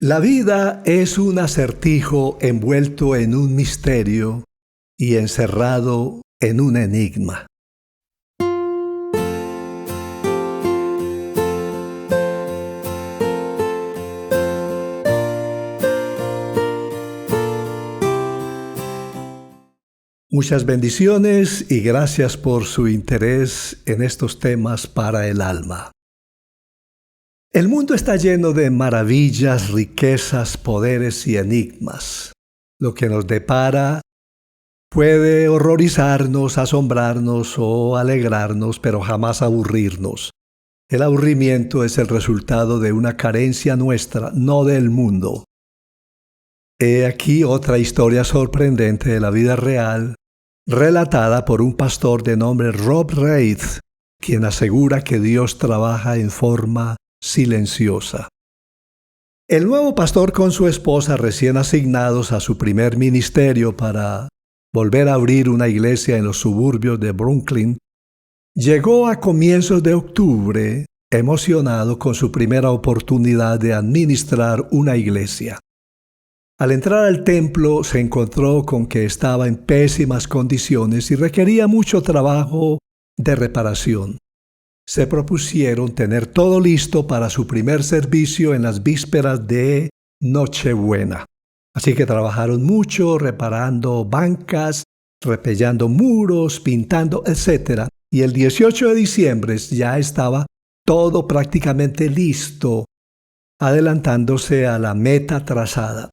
La vida es un acertijo envuelto en un misterio y encerrado en un enigma. Muchas bendiciones y gracias por su interés en estos temas para el alma. El mundo está lleno de maravillas, riquezas, poderes y enigmas. Lo que nos depara puede horrorizarnos, asombrarnos o alegrarnos, pero jamás aburrirnos. El aburrimiento es el resultado de una carencia nuestra, no del mundo. He aquí otra historia sorprendente de la vida real, relatada por un pastor de nombre Rob Reid, quien asegura que Dios trabaja en forma silenciosa. El nuevo pastor con su esposa recién asignados a su primer ministerio para volver a abrir una iglesia en los suburbios de Brooklyn, llegó a comienzos de octubre emocionado con su primera oportunidad de administrar una iglesia. Al entrar al templo se encontró con que estaba en pésimas condiciones y requería mucho trabajo de reparación. Se propusieron tener todo listo para su primer servicio en las vísperas de Nochebuena. Así que trabajaron mucho reparando bancas, repellando muros, pintando, etc. Y el 18 de diciembre ya estaba todo prácticamente listo, adelantándose a la meta trazada.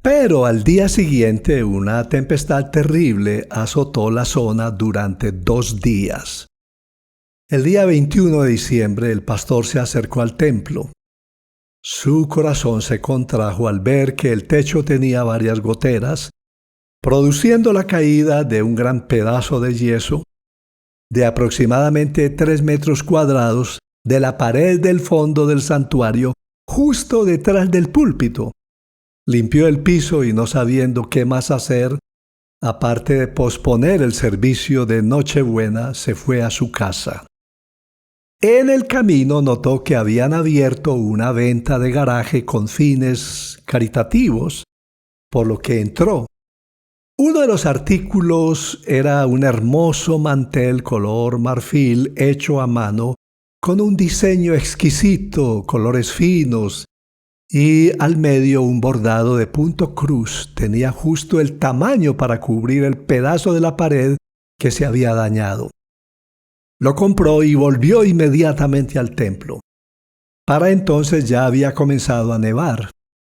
Pero al día siguiente una tempestad terrible azotó la zona durante 2 días. El día 21 de diciembre el pastor se acercó al templo. Su corazón se contrajo al ver que el techo tenía varias goteras, produciendo la caída de un gran pedazo de yeso de aproximadamente 3 metros cuadrados de la pared del fondo del santuario justo detrás del púlpito. Limpió el piso y no sabiendo qué más hacer, aparte de posponer el servicio de Nochebuena, se fue a su casa. En el camino notó que habían abierto una venta de garaje con fines caritativos, por lo que entró. Uno de los artículos era un hermoso mantel color marfil hecho a mano con un diseño exquisito, colores finos y al medio un bordado de punto cruz. Tenía justo el tamaño para cubrir el pedazo de la pared que se había dañado. Lo compró y volvió inmediatamente al templo. Para entonces ya había comenzado a nevar.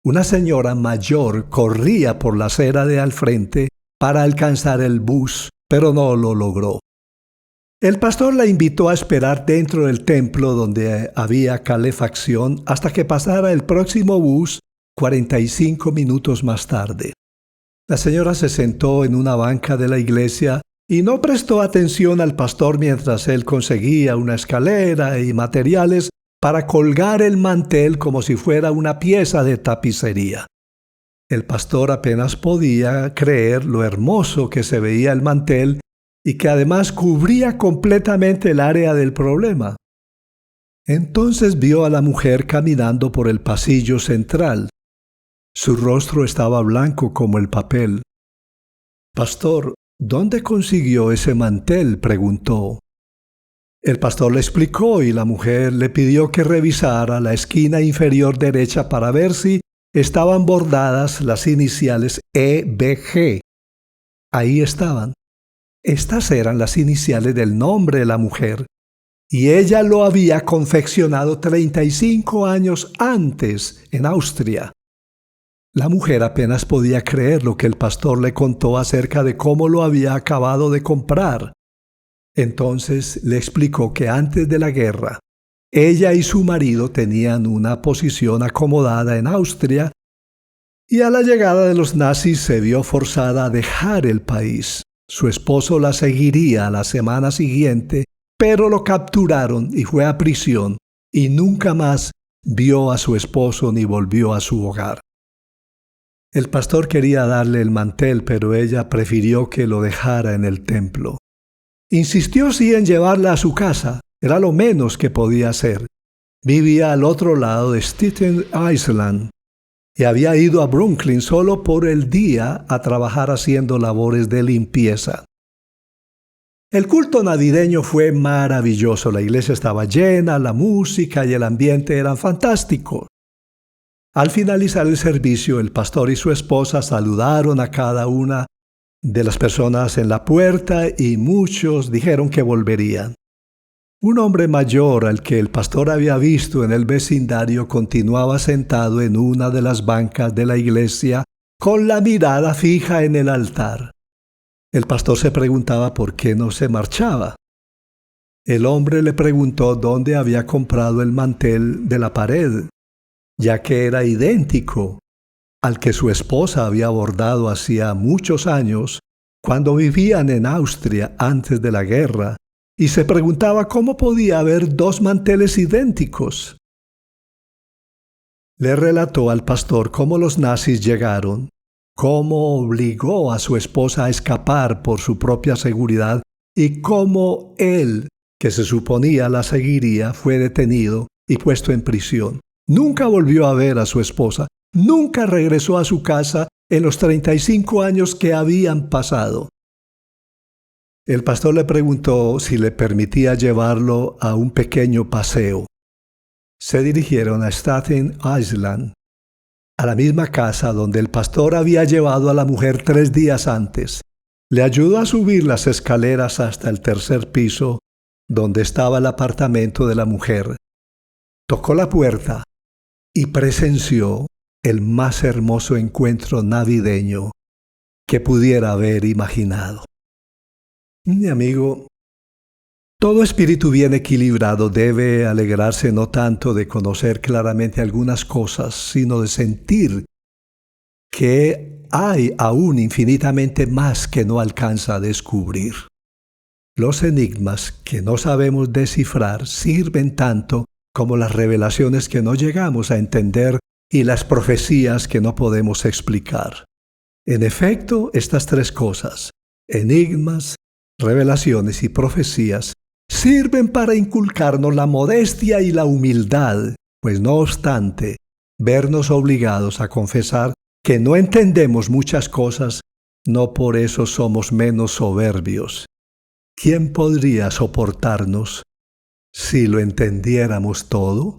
Una señora mayor corría por la acera de al frente para alcanzar el bus, pero no lo logró. El pastor la invitó a esperar dentro del templo donde había calefacción hasta que pasara el próximo bus 45 minutos más tarde. La señora se sentó en una banca de la iglesia y no prestó atención al pastor mientras él conseguía una escalera y materiales para colgar el mantel como si fuera una pieza de tapicería. El pastor apenas podía creer lo hermoso que se veía el mantel y que además cubría completamente el área del problema. Entonces vio a la mujer caminando por el pasillo central. Su rostro estaba blanco como el papel. «Pastor, ¿dónde consiguió ese mantel?», preguntó. El pastor le explicó y la mujer le pidió que revisara la esquina inferior derecha para ver si estaban bordadas las iniciales EBG. Ahí estaban. Estas eran las iniciales del nombre de la mujer, y ella lo había confeccionado 35 años antes en Austria. La mujer apenas podía creer lo que el pastor le contó acerca de cómo lo había acabado de comprar. Entonces le explicó que antes de la guerra, ella y su marido tenían una posición acomodada en Austria y a la llegada de los nazis se vio forzada a dejar el país. Su esposo la seguiría la semana siguiente, pero lo capturaron y fue a prisión y nunca más vio a su esposo ni volvió a su hogar. El pastor quería darle el mantel, pero ella prefirió que lo dejara en el templo. Insistió sí en llevarla a su casa, era lo menos que podía hacer, Vivía al otro lado de Staten Island y había ido a Brooklyn solo por el día a trabajar haciendo labores de limpieza. El culto navideño fue maravilloso. La iglesia estaba llena, la música y el ambiente eran fantásticos. Al finalizar el servicio, el pastor y su esposa saludaron a cada una de las personas en la puerta y muchos dijeron que volverían. Un hombre mayor al que el pastor había visto en el vecindario continuaba sentado en una de las bancas de la iglesia con la mirada fija en el altar. El pastor se preguntaba por qué no se marchaba. El hombre le preguntó dónde había comprado el mantel de la pared, ya que era idéntico al que su esposa había bordado hacía muchos años cuando vivían en Austria antes de la guerra, y se preguntaba cómo podía haber dos manteles idénticos. Le relató al pastor cómo los nazis llegaron, cómo obligó a su esposa a escapar por su propia seguridad y cómo él, que se suponía la seguiría, fue detenido y puesto en prisión. Nunca volvió a ver a su esposa, nunca regresó a su casa en los 35 años que habían pasado. El pastor le preguntó si le permitía llevarlo a un pequeño paseo. Se dirigieron a Staten Island, a la misma casa donde el pastor había llevado a la mujer 3 días antes. Le ayudó a subir las escaleras hasta el tercer piso, donde estaba el apartamento de la mujer. Tocó la puerta y presenció el más hermoso encuentro navideño que pudiera haber imaginado. Mi amigo, todo espíritu bien equilibrado debe alegrarse no tanto de conocer claramente algunas cosas, sino de sentir que hay aún infinitamente más que no alcanza a descubrir. Los enigmas que no sabemos descifrar sirven tanto como las revelaciones que no llegamos a entender y las profecías que no podemos explicar. En efecto, estas 3 cosas, enigmas, revelaciones y profecías, sirven para inculcarnos la modestia y la humildad, pues no obstante, vernos obligados a confesar que no entendemos muchas cosas, no por eso somos menos soberbios. ¿Quién podría soportarnos si lo entendiéramos todo?